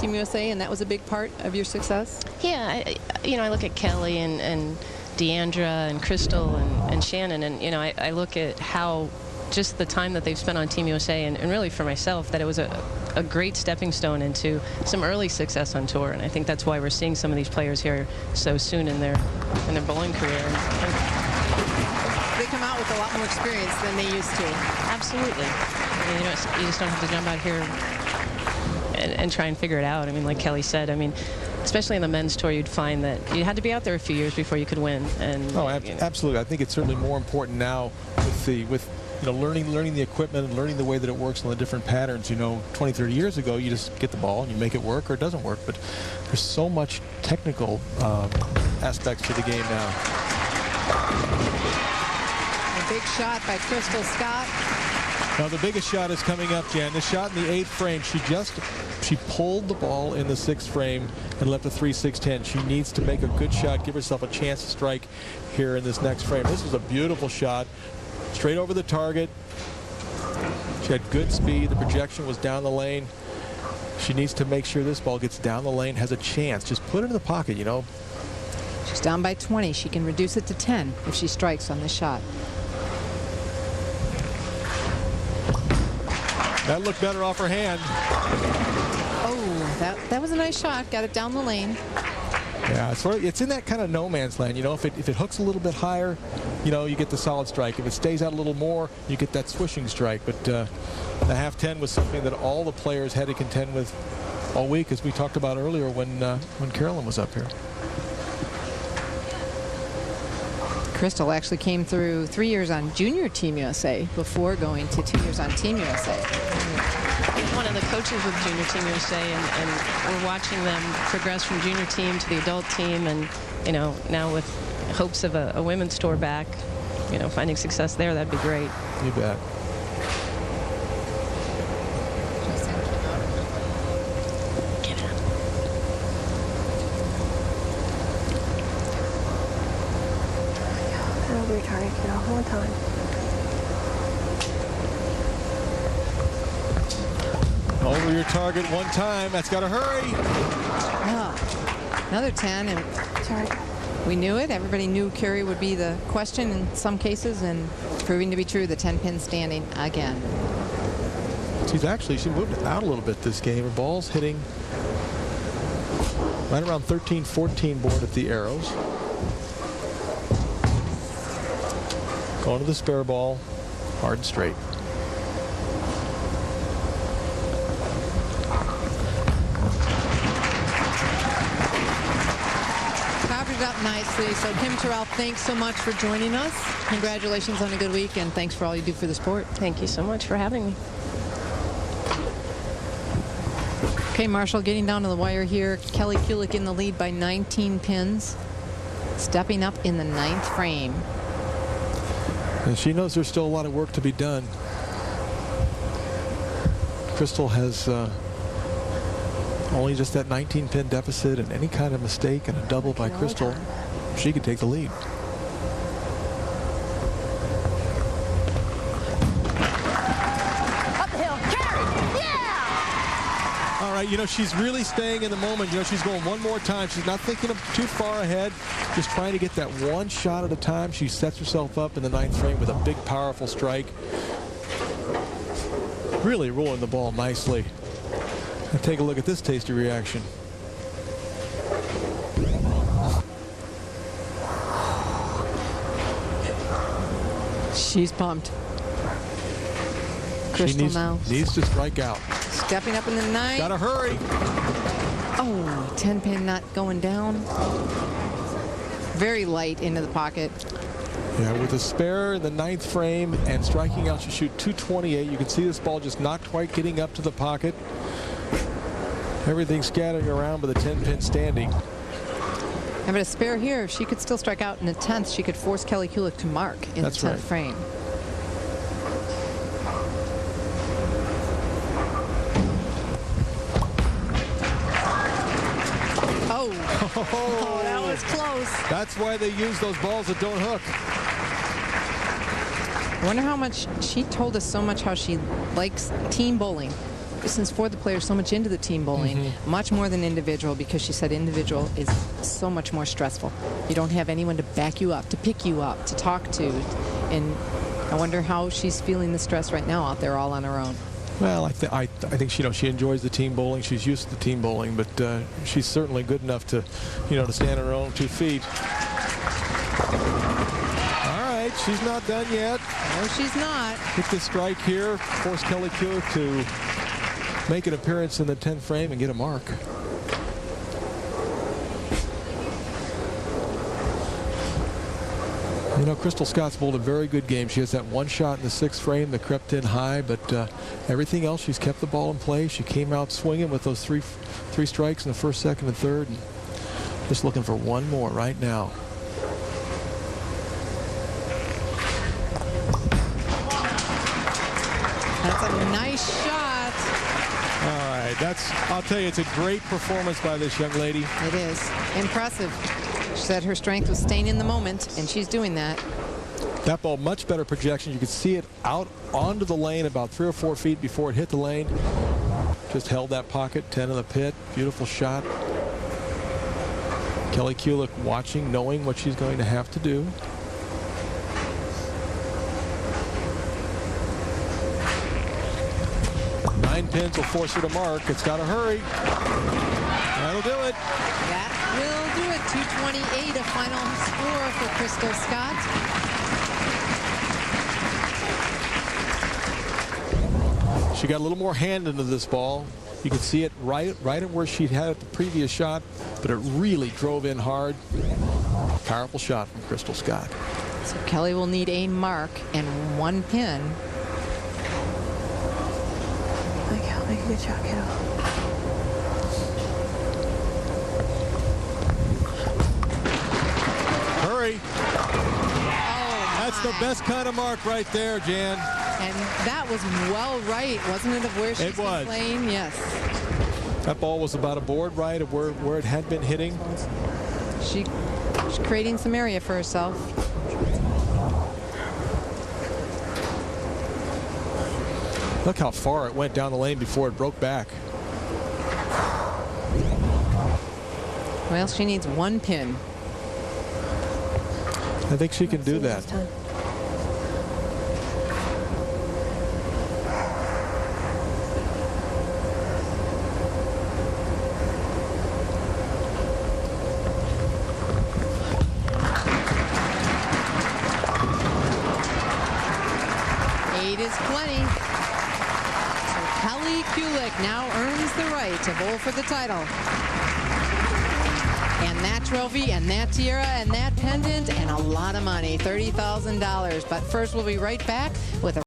Team USA, and that was a big part of your success? Yeah, I look at Kelly and Deandra and Kristal and Shannon, and I look at how just the time that they've spent on Team USA, and really for myself, that it was a great stepping stone into some early success on tour. And I think that's why we're seeing some of these players here so soon in their bowling career. They come out with a lot more experience than they used to. Absolutely. I mean, you just don't have to jump out here and try and figure it out. I mean, like Kelly said, I mean, especially in the men's tour, you'd find that you had to be out there a few years before you could win. And absolutely. I think it's certainly more important now with learning the equipment and learning the way that it works and the different patterns. 20, 30 years ago, you just get the ball and you make it work or it doesn't work. But there's so much technical aspects to the game now. A big shot by Kristal Scott. Now the biggest shot is coming up, Jan. The shot in the 8th frame, she pulled the ball in the 6th frame and left a 3-6-10. She needs to make a good shot, give herself a chance to strike here in this next frame. This was a beautiful shot, straight over the target. She had good speed. The projection was down the lane. She needs to make sure this ball gets down the lane, has a chance. Just put it in the pocket, She's down by 20. She can reduce it to 10 if she strikes on this shot. That looked better off her hand. Oh, that was a nice shot. Got it down the lane. Yeah, it's in that kind of no man's land. If it hooks a little bit higher, you get the solid strike. If it stays out a little more, you get that swishing strike. But the half 10 was something that all the players had to contend with all week, as we talked about earlier when Carolyn was up here. Kristal actually came through 3 years on Junior Team USA before going to 2 years on Team USA. One of the coaches with Junior Team USA, and we're watching them progress from junior team to the adult team, and now with hopes of a women's tour back, finding success there, that'd be great. You bet. One time. Over your target one time. That's got to hurry. Another 10. And we knew it. Everybody knew Carey would be the question in some cases, and proving to be true, the 10-pin standing again. She moved out a little bit this game. Her ball's hitting right around 13-14 board at the arrows. Going to the spare ball, hard and straight. Covered it up nicely. So Kim Terrell, thanks so much for joining us. Congratulations on a good week, and thanks for all you do for the sport. Thank you so much for having me. Okay, Marshall, getting down to the wire here. Kelly Kulick in the lead by 19 pins. Stepping up in the 9th frame. And she knows there's still a lot of work to be done. Kristal has only just that 19-pin deficit, and any kind of mistake and a double by Kristal, she could take the lead. Up the hill, carry, yeah! All right, she's really staying in the moment. She's going one more time. She's not thinking too far ahead. Just trying to get that one shot at a time. She sets herself up in the 9th frame with a big, powerful strike. Really rolling the ball nicely. And take a look at this tasty reaction. She's pumped. Kristal now needs to strike out. stepping up in the 9th. Gotta hurry. Oh, 10-pin not going down. Very light into the pocket. Yeah, with a spare in the 9th frame and striking out, she shoot 228. You can see this ball just not quite getting up to the pocket. Everything scattering around, but the 10-pin standing. And but a spare here, she could still strike out in the 10th. She could force Kelly Kulick to mark in the 10th frame. Oh, that was close. That's why they use those balls that don't hook. I wonder how much, she told us so much how she likes team bowling. since for the players so much into the team bowling, much more than individual, because she said individual is so much more stressful. You don't have anyone to back you up, to pick you up, to talk to. And I wonder how she's feeling the stress right now out there all on her own. Well, I think she enjoys the team bowling. She's used to the team bowling, but she's certainly good enough to, to stand on her own 2 feet. All right, she's not done yet. No, she's not. Get the strike here, force Kelly Kulick to make an appearance in the 10th frame and get a mark. Kristal Scott's bowled a very good game. She has that one shot in the 6th frame that crept in high, but everything else, she's kept the ball in play. She came out swinging with those three strikes in the 1st, 2nd, and 3rd. And just looking for one more right now. That's a nice shot. All right, I'll tell you, it's a great performance by this young lady. It is impressive. She said her strength was staying in the moment, and she's doing that. That ball, much better projection. You could see it out onto the lane about 3 or 4 feet before it hit the lane. Just held that pocket, 10 in the pit. Beautiful shot. Kelly Kulick watching, knowing what she's going to have to do. Nine pins will force her to mark. It's got to hurry. That'll do it. That will do it. 228, a final score for Kristal Scott. She got a little more hand into this ball. You can see it right at where she had it the previous shot, but it really drove in hard. Powerful shot from Kristal Scott. So Kelly will need a mark and 1 pin. Make a good shot, kiddo. Hurry. Oh, That's the best kind of mark right there, Jan. and that was well right, wasn't it, of where she's been playing? Yes. That ball was about a board right of where it had been hitting. She's creating some area for herself. Look how far it went down the lane before it broke back. Well, she needs 1 pin. I think she can do that. Is plenty. So Kelly Kulick now earns the right to bowl for the title. And that trophy and that tiara and that pendant and a lot of money, $30,000. But first, we'll be right back with a